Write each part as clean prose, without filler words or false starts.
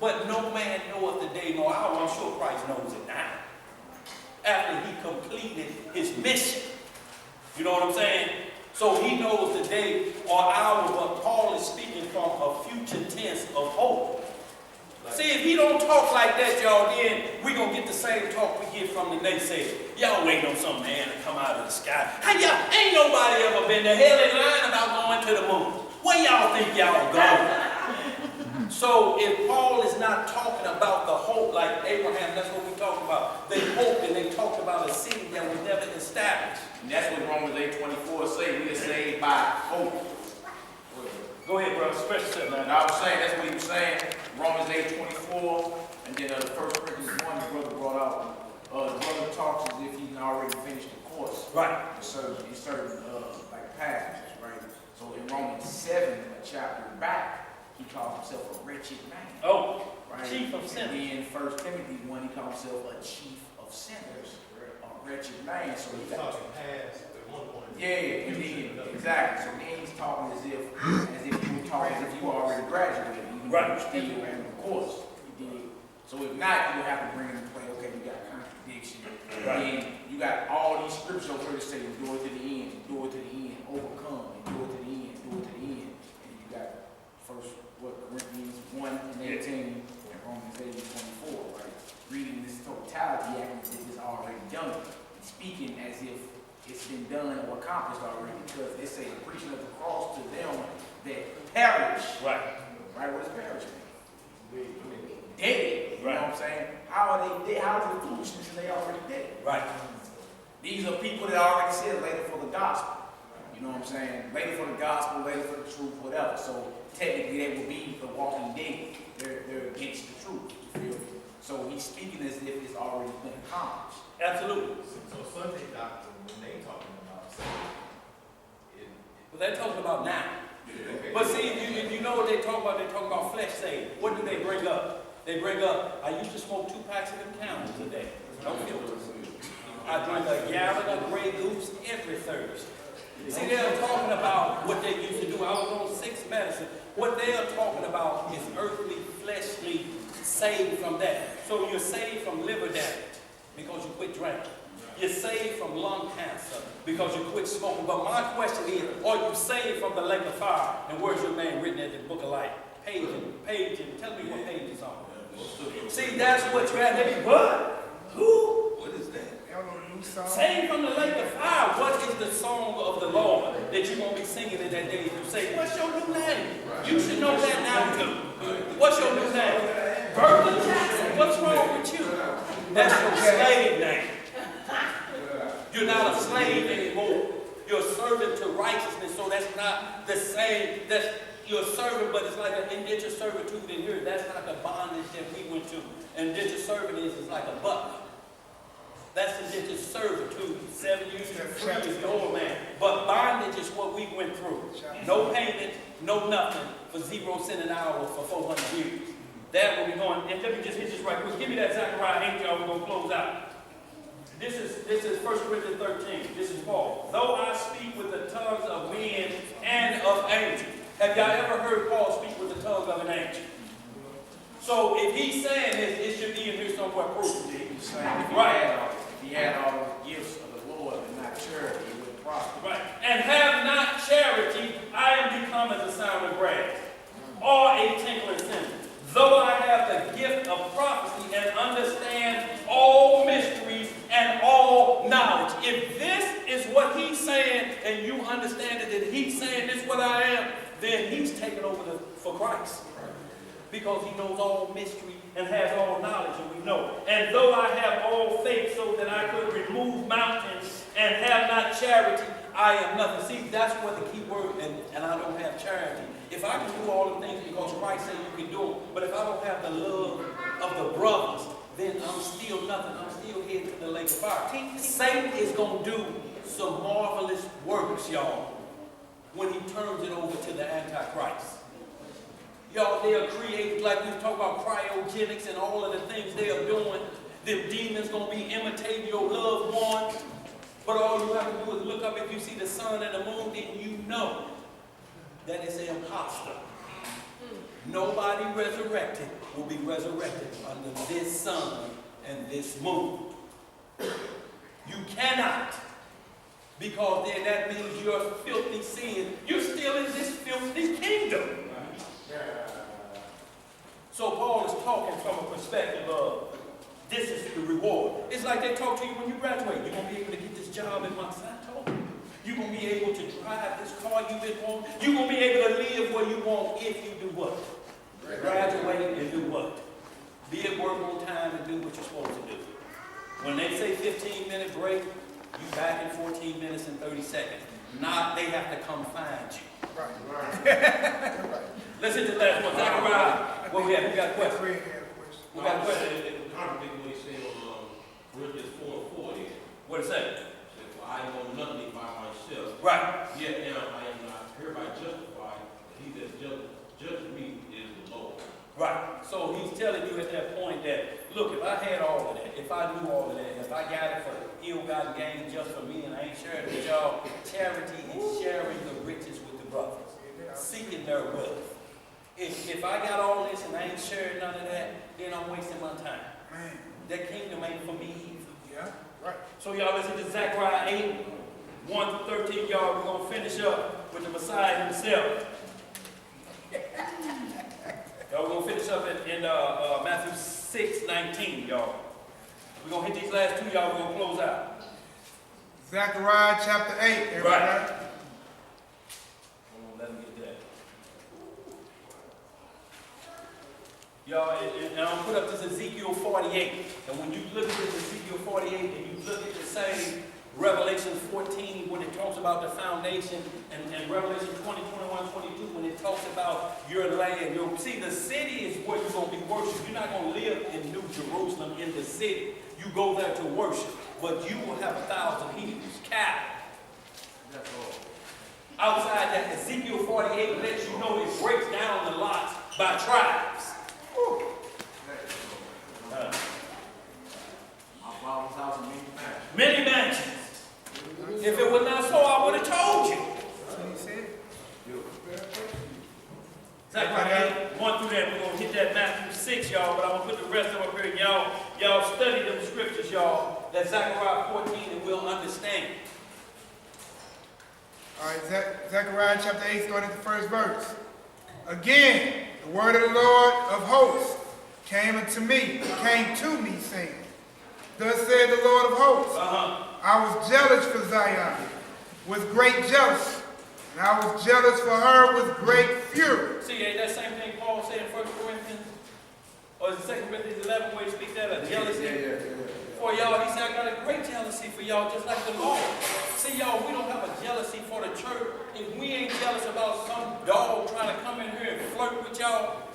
But no man knoweth the day nor hour. I'm sure Christ knows it now. After he completed his mission. You know what I'm saying? So he knows the day or hour, but Paul is speaking from a future tense of hope. See, if he don't talk like that, y'all, then we're going to get the same talk we get from the naysayers. Y'all waiting on some man to come out of the sky. Hey, y'all, ain't nobody ever been to hell in line about going to the moon. Where y'all think y'all going? So if Paul is not talking about the hope like Abraham, that's what we talk about. They hoped and they talked about a city that was never established. And that's what Romans 8:24 say. We are saved by hope. Go ahead, bro. Express yourself, man. I was saying, that's what he was saying. Romans 8:24, and then the 1 Corinthians 1, the brother brought out. The brother talks as if he's already finished the course. Right. In certain like passages, right? So in Romans 7, a chapter back, he calls himself a wretched man. Oh, right? Chief of sinners. And then 1 Timothy 1, he calls himself a chief of sinners, a wretched man. So he's talking past at one point. yeah, and then, exactly. So then he's talking as if you were talking as if you already graduated, even though right. you still ran the course. You did. So if not, you would have to bring into play. Okay, you got contradiction. Right. Then you got all these scriptures over here to say, endure to the end, endure to the end, overcome, endure to the end, endure to the end. And you got Corinthians 1 and 18 and Romans 8:24, right? Reading this totality, acting as if it's already done, speaking as if it's been done or accomplished already, because they say the preaching of the cross to them that perish. Right. Right? What does perish mean? Dead. You right. know what I'm saying? How are they dead? How are the foolishness and they already dead? Right. These are people that already said later for the gospel. You know what I'm saying? Later for the gospel, later for the truth, whatever. So technically they will be the walking dead. They're against the truth. You feel me? So he's speaking as if it's already been accomplished. Absolutely. So Sunday doctrine, when they talking about Sabbath, But they're talking about now. But see, if you know what they talk about flesh saved. What do they bring up? They bring up, I used to smoke 2 packs of them Camels a day. Don't feel it. I drink a gallon of Grey Goose every Thursday. See, they're talking about what they used to do. I was on 6 medicine. What they are talking about is earthly, fleshly, saved from that. So you're saved from liver damage because you quit drinking. You're saved from lung cancer because you quit smoking. But my question is, are you saved from the lake of fire? And where's your name written in the book of life? Page and tell me what page it's on. See, that's what you're at. They be, what? Who? What is that? Saved from the lake of fire. What is the song of the Lord that you're going to be singing in that day? You say, what's your new name? You should know that now too. What's your new name? Bertha Jackson. What's wrong with you? That's your slave name. You're not a slave anymore. You're a servant to righteousness, so that's not the same. That's you're a servant, but it's like an indentured servitude in here. That's not the bondage that we went to. Indentured servitude is like a butler. That's indentured servitude. 7 years free is the old man. But bondage is what we went through. No payment, no nothing, for 0 cents an hour for 400 years. That will be going. And let me just hit this right quick. Give me that Zechariah 8, y'all. We're going to close out. This is 1 Corinthians 13. This is Paul. Though I speak with the tongues of men and of angels. Have y'all ever heard Paul speak with the tongue of an angel? So if he's saying this, it should be in here somewhere proof. Right. If he had all the gifts of the Lord and not charity, he would prosper. Right. And have not charity, I am become as a sound of brass, or a tinkling cymbal. Though I have the gift of prophecy and understand all mysteries and all knowledge. If this is what he's saying, and you understand it, that he's saying this is what I am, then he's taken over for Christ. Because he knows all mystery and has all knowledge, and we know. And though I have all faith so that I could remove mountains and have not charity, I am nothing. See, that's what the key word, and I don't have charity. If I can do all the things because Christ said you can do them, but if I don't have the love of the brothers, then I'm still nothing. I'm still headed to the lake of fire. Satan is going to do some marvelous works, y'all, when he turns it over to the Antichrist. Y'all, they are creating, like we talk about cryogenics and all of the things they are doing. The demons going to be imitating your loved ones. But all you have to do is look up. If you see the sun and the moon, then you know that it's an imposter. Nobody resurrected will be resurrected under this sun and this moon. You cannot. Because then that means you're filthy sin. You're still in this filthy kingdom. So Paul is talking from a perspective of this is the reward. It's like they talk to you when you graduate. You're going to be able to get this job in Monsanto. You're going to be able to drive this car you've been wanting. You're going to be able to live where you want if you do what? Graduate and do what? Be at work on time and do what you're supposed to do. When they say 15-minute break, you back in 14 minutes and 30 seconds. Not they have to come find you. Right. Let's hit the last one. Zechariah. What we have? We got a question. We got a question. It contradicts what he said on Corinthians 4:4 here. What it say? It said, "For I know nothing by myself, Right. yet now I am not hereby justified. He that judges me is the Lord." Right. So he's telling you at that point that, look, if I had all of that, if I knew all of that, if I got it for ill-gotten gain just for me and I ain't sharing it with y'all, charity is sharing the riches with the brothers, seeking their wealth. If I got all this and I ain't sharing none of that, then I'm wasting my time. Man. That kingdom ain't for me either. Yeah, right. So y'all listen to Zechariah 8, 1 to 13, y'all. We're going to finish up with the Messiah himself. Y'all, we're going to finish up in Matthew 6:19, y'all. We're going to hit these last two, y'all. We're going to close out. Zechariah chapter 8, everybody. Right. Let me get that. Y'all, and I'm put up this Ezekiel 48. And when you look at this Ezekiel 48 and you look at the same Revelation 14 when it talks about the foundation, and Revelation 20, 21, 22 when it talks about your land. You'll see the city is where you're going to be worshipped. You're not going to live in New Jerusalem in the city. You go there to worship. But you will have 1,000 Hebrews, cattle. That's all. Outside that, Ezekiel 48 lets you know it breaks down the lots by tribes. My father's house and Many mansions. If it was not so, I would have told you. That's what he said. Zechariah 1 through that, we're going to hit that Matthew 6, y'all, but I'm going to put the rest of them up here. Y'all study them scriptures, y'all. That Zechariah 14, and we'll understand. All right, Zechariah chapter 8, starting at the first verse. Again, the word of the Lord of hosts came to me, saying, Thus said the Lord of hosts, I was jealous for Zion with great jealousy, and I was jealous for her with great fury. See, ain't that same thing Paul said in 1 Corinthians? Or is it 2 Corinthians 11 where he speaks that of jealousy? For y'all, he said, I got a great jealousy for y'all, just like the Lord. See, y'all, we don't have a jealousy for the church. If we ain't jealous about some dog trying to come in here and flirt with y'all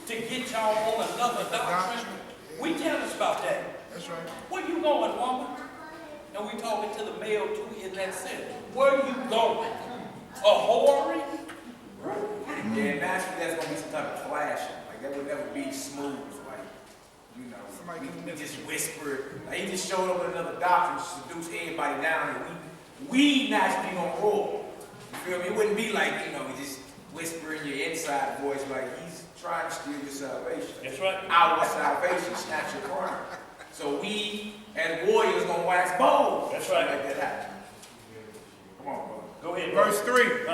to get y'all on another doctrine, we jealous about that. That's right. Where you going, woman? And we talking to the male too in that sense. Where you going? A whoring? Yeah, naturally that's gonna be some type of clashing. Like that would never be smooth. Like, you know, we just whisper. Like he just showed up with another doctrine to seduce everybody down here. We naturally gonna roll. You feel me? It wouldn't be like, you know, just whispering your inside voice like he's trying to steal your salvation. That's right. Our salvation, snatch your crown. So we as warriors gonna wax bold. That's right. Like that happen. Come on, brother. Go ahead, Verse 3.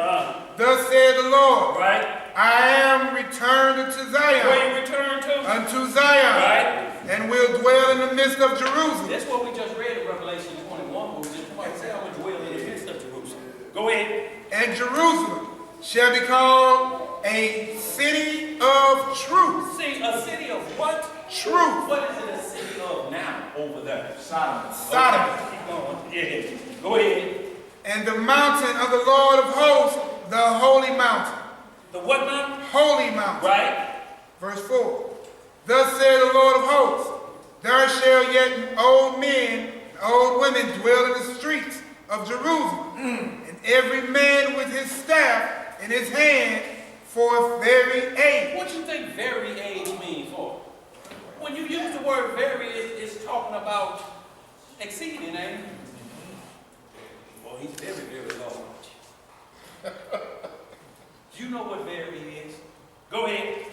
Thus said the Lord, right? I am returned unto Zion. Where you return to? Unto Zion. Right? And will dwell in the midst of Jerusalem. That's what we just read in Revelation 21, where we just somebody say I would dwell in the midst of Jerusalem. Go ahead. And Jerusalem shall be called a city of truth. See, a city of what? Truth. What is it a city of now over there? Sodom. Sodom. Okay, keep going. Yeah. Go ahead. And the mountain of the Lord of hosts, the holy mountain. The what mountain? Holy mountain. Right? Verse 4. Thus said the Lord of hosts, there shall yet old men and old women dwell in the streets of Jerusalem, and every man with his staff in his hand for very age. What do you think very age means for? When you use the word very, it's talking about exceeding, ain't it? Well, he's very, very large. You know what very is. Go ahead.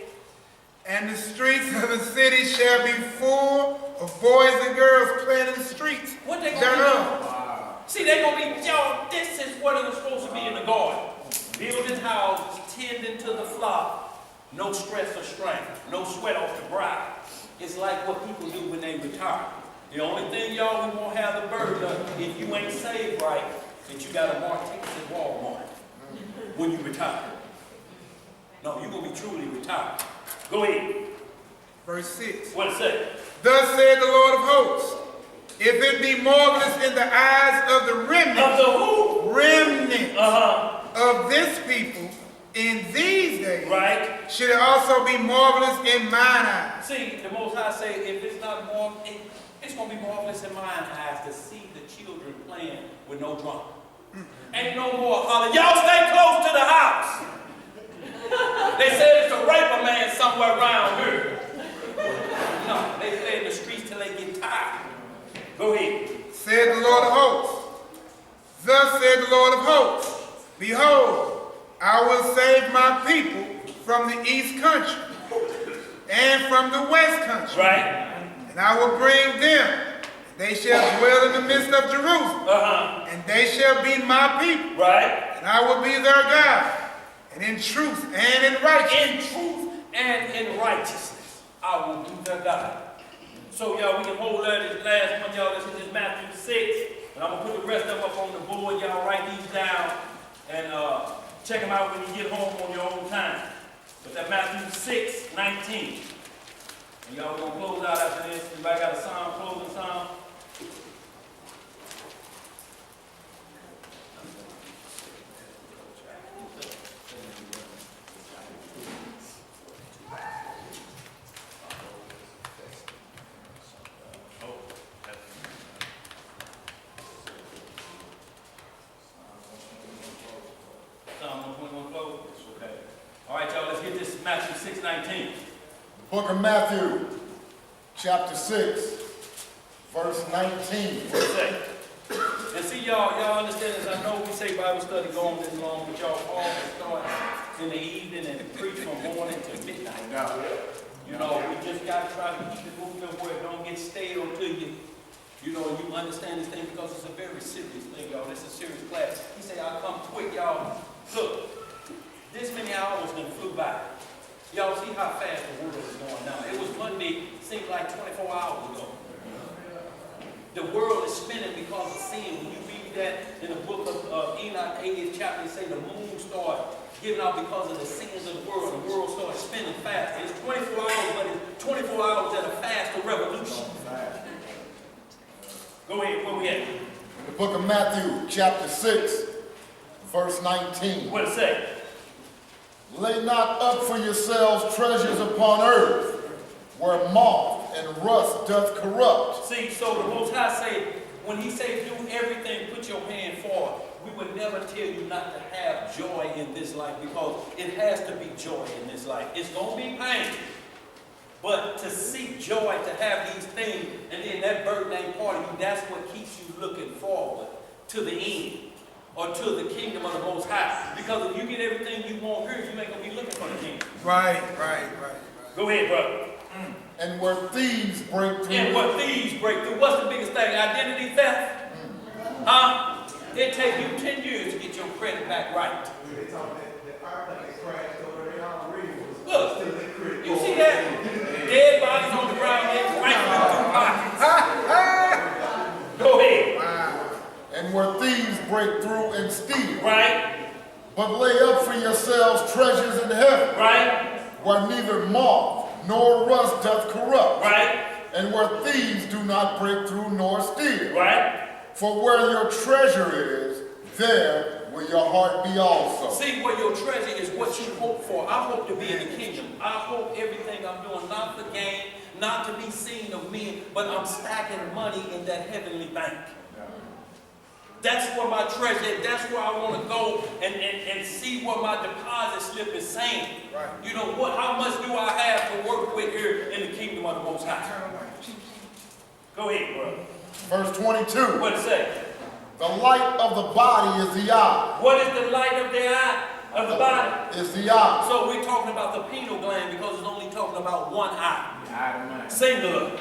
streets of the city shall be full of boys and girls playing in the streets What they gonna be thereof. doing? See, they gonna be, y'all, this is what it was supposed to be in the garden. Building houses, tending to the flock. No stress or strain. No sweat off the brow. It's like what people do when they retire. The only thing y'all who won't have the burden of, if you ain't saved right, that you got to mark tickets at Walmart when you retire. No, you're going to be truly retired. Go ahead. Verse 6. What it say? Thus said the Lord of hosts, if it be marvelous in the eyes of the remnant, Of the who? remnant of this people in these days, Right. should it also be marvelous in mine eyes. See, the Most High say, if it's not more, it's going to be marvelous in mine eyes to see the children playing with no drama. Ain't no more hollering, y'all stay close to the house. They said it's a raper man somewhere around here. No, they play in the streets till they get tired. Go ahead. Said the Lord of hosts. Thus said the Lord of hosts, behold, I will save my people from the east country and from the west country. Right? And I will bring them. They shall dwell in the midst of Jerusalem. And they shall be my people. Right? And I will be their God. And in truth and in righteousness. In truth and in righteousness, I will be their God. So, y'all, we can hold that this last one, y'all. This is Matthew 6. And I'm going to put the rest of them up on the board. Y'all write these down and check them out when you get home on your own time. But that Matthew 6:19. And y'all, we're going to close out after this. Everybody got a psalm, closing psalm? Psalm 121 close? Okay. All right, y'all, let's get this Matthew 6:19. Book of Matthew, chapter 6, verse 19. What it say? And see, y'all understand this. I know we say Bible study go on this long, but y'all always start in the evening and preach from morning to midnight. You know, we just got to try to keep it moving where it don't get stale to you. You know, you understand this thing because it's a very serious thing, y'all. It's a serious class. He say, I'll come quick, y'all. Look, this many hours done flew by. Y'all see how fast the world is going now. It was Monday, seemed like 24 hours ago. The world is spinning because of sin. When you read that in the book of Enoch, 80th chapter, they say the moon started giving out because of the sins of the world. The world started spinning fast. It's 24 hours, but it's 24 hours at a faster revolution. Go ahead, where we at? The book of Matthew, chapter 6, verse 19. What it say? Lay not up for yourselves treasures upon earth, where moth and rust doth corrupt. See, so the Most High say, when he say do everything, put your hand forward, we would never tell you not to have joy in this life, because it has to be joy in this life. It's going to be pain. But to seek joy, to have these things, and then that burden ain't part of you, that's what keeps you looking forward to the end, or to the kingdom of the Most High. Because if you get everything you want here, you ain't going to be looking for the kingdom. Right. Go ahead, brother. And where thieves break through. And what thieves break through. What's the biggest thing? Identity theft? Huh? It takes you 10 years to get your credit back right. They talk that airplane that crashed over there, y'all read was Look, still in credit. you see that? Dead bodies on the ground, they right through pockets. Go ahead. And where thieves break through and steal. Right? But lay up for yourselves treasures in heaven, Right? where neither moth nor rust doth corrupt. Right? And where thieves do not break through nor steal. Right? For where your treasure is, there will your heart be also. See, where your treasure is what you hope for. I hope to be in the kingdom. I hope everything I'm doing, not for gain, not to be seen of men, but I'm stacking money in that heavenly bank. That's where my treasure is. That's where I want to go and see what my deposit slip is saying. Right. You know what? How much do I have to work with here in the kingdom of the Most High? Go ahead, bro. Verse 22. What it say? The light of the body is the eye. What is the light of the eye? Of the body? Is the eye. So we're talking about the pineal gland because it's only talking about one eye. The eye of the mind. Singular.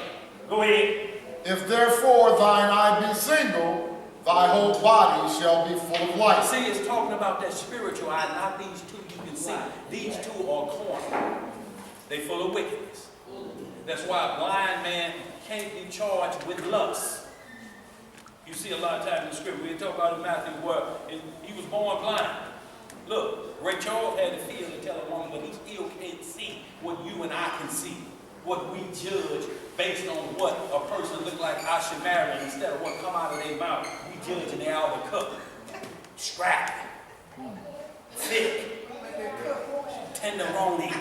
Go ahead. If therefore thine eye be single, thy whole body shall be full of light. See, it's talking about that spiritual eye, not these two you can see. These two are cornered. They full of wickedness. That's why a blind man can't be charged with lust. You see a lot of times in the scripture, we talk about in Matthew where he was born blind. Look, Ray Charles had the fear to tell a woman, but he still can't see what you and I can see. What we judge based on what a person look like I should marry instead of what come out of their mouth. We judge in the outer cup. Strapping. Thick. Tenderoni.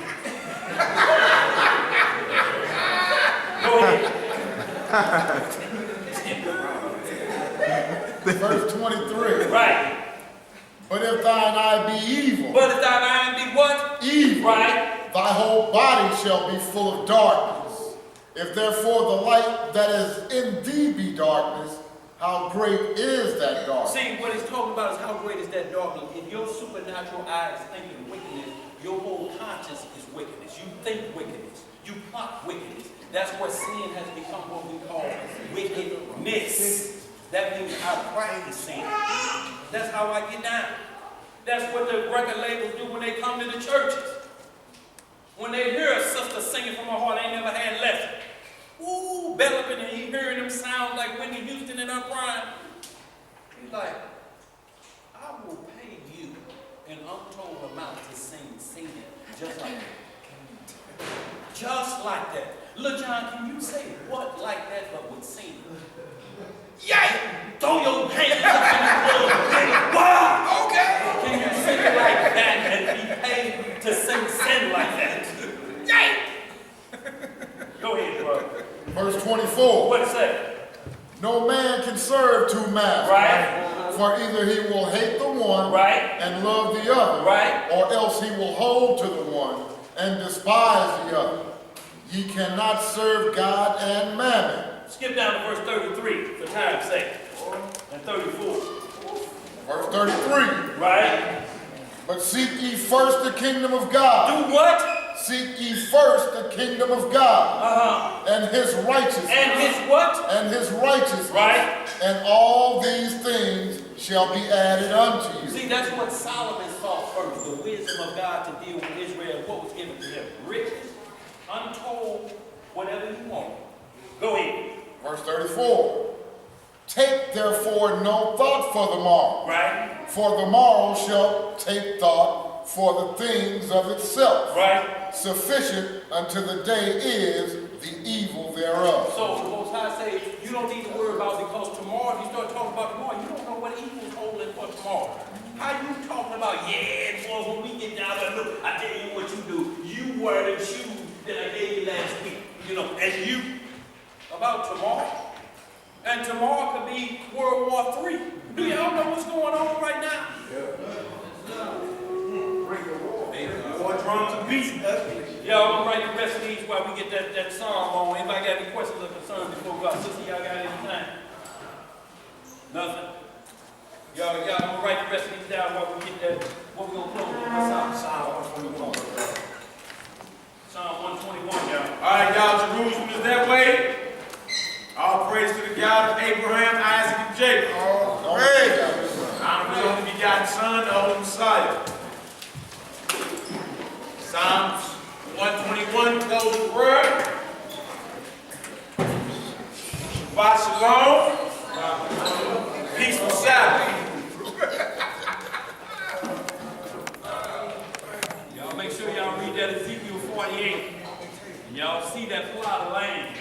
Go ahead. Verse 23. Right. But if thine eye be evil, But if thine eye be what? evil, Right. thy whole body shall be full of darkness. If therefore the light that is in thee be darkness, how great is that darkness? See, what he's talking about is how great is that darkness. If your supernatural eye is thinking wickedness, your whole conscience is wickedness. You think wickedness. You plot wickedness. That's where sin has become what we call wickedness. That means I practice sin. That's how I get down. That's what the record labels do when they come to the churches. When they hear a sister singing from her heart, they ain't never had lesson. Ooh, bellowing, and you hearing them sound like Whitney Houston in her prime. He's like, I will pay you an untold amount to sing just like that. Just like that. Look, John, can you say what like that but with singing? Yeah! Throw your hands up in the club. Wow! Okay! Can you sing it like that and be paid to sing sin like that? Yeah! Go ahead, bro. Verse 24. What it say? No man can serve two masters. Right? For either he will hate the one Right? and love the other, Right? or else he will hold to the one and despise the other. Ye cannot serve God and mammon. Skip down to verse 33 for time's sake. And 34. Verse 33. Right? But seek ye first the kingdom of God. Do what? Seek ye first the kingdom of God Uh-huh. and his righteousness. And his what? And his righteousness. Right? And all these things shall be added unto you. See, that's what Solomon sought first, the wisdom of God to deal with Israel. What was given to him? Riches, untold, whatever you want. Go ahead. Verse 34. Take therefore no thought for the morrow. Right? For the morrow shall take thought for the things of itself. Right? Sufficient unto the day is the evil thereof. So the Most High say, you don't need to worry about it because tomorrow, if you start talking about tomorrow, you don't know what evil is holding for tomorrow. How you talking about, yeah, boy, when we get down there, look, I tell you what you do. You wear the shoes that I gave you last week. You know, and you, about tomorrow. And tomorrow could be World War III. Do y'all know what's going on right now? War drums and beats. Y'all gonna write the rest of these while we get that psalm on. Anybody got any questions or concerns before God? Sister, y'all got anything? Nothing? Y'all gonna write the rest of these down while we get that, what we gonna close with? Psalm 121. Psalm 121, y'all. All right, y'all, Jerusalem is that way. All praise to the God of Abraham, Isaac, and Jacob. Honor his only begotten Son, the Holy Messiah. Psalms 121, close with prayer. Shabbat shalom. Peaceful Sabbath. Y'all make sure y'all read that Ezekiel 48. And y'all see that plot of land.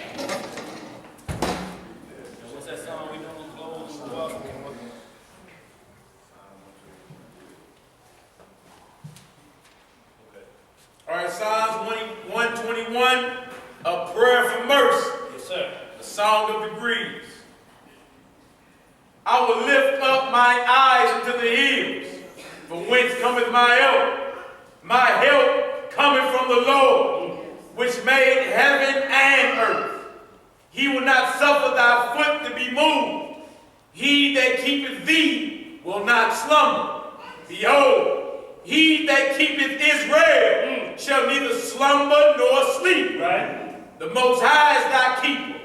What's that song we doing? Close. All right, Psalms 121, a prayer for mercy. Yes, sir. The Song of Degrees. I will lift up my eyes into the hills, from whence cometh my help. My help cometh from the Lord, which made heaven and earth. He will not suffer thy foot to be moved. He that keepeth thee will not slumber. Behold, he that keepeth Israel shall neither slumber nor sleep. Right? The Most High is thy keeper.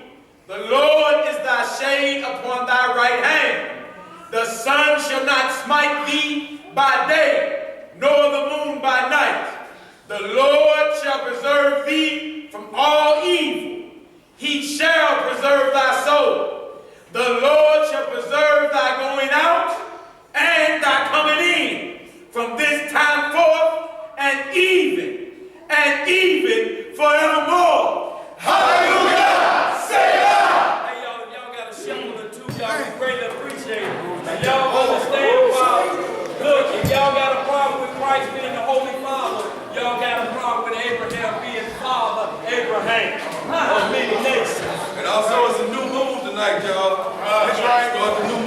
The Lord is thy shade upon thy right hand. The sun shall not smite thee by day, nor the moon by night. The Lord shall preserve thee from all evil. He shall preserve thy soul. The Lord shall preserve thy going out and thy coming in from this time forth and even forevermore. Hallelujah! Say that! Hey, y'all, if y'all got a shovel or two, y'all can greatly appreciate it. And y'all understand why. Look, if y'all got a problem with Christ being the Holy Father, y'all got a problem with Abraham being Father Abraham of many nations. And also, it's a new moon tonight, y'all. That's right. Start the new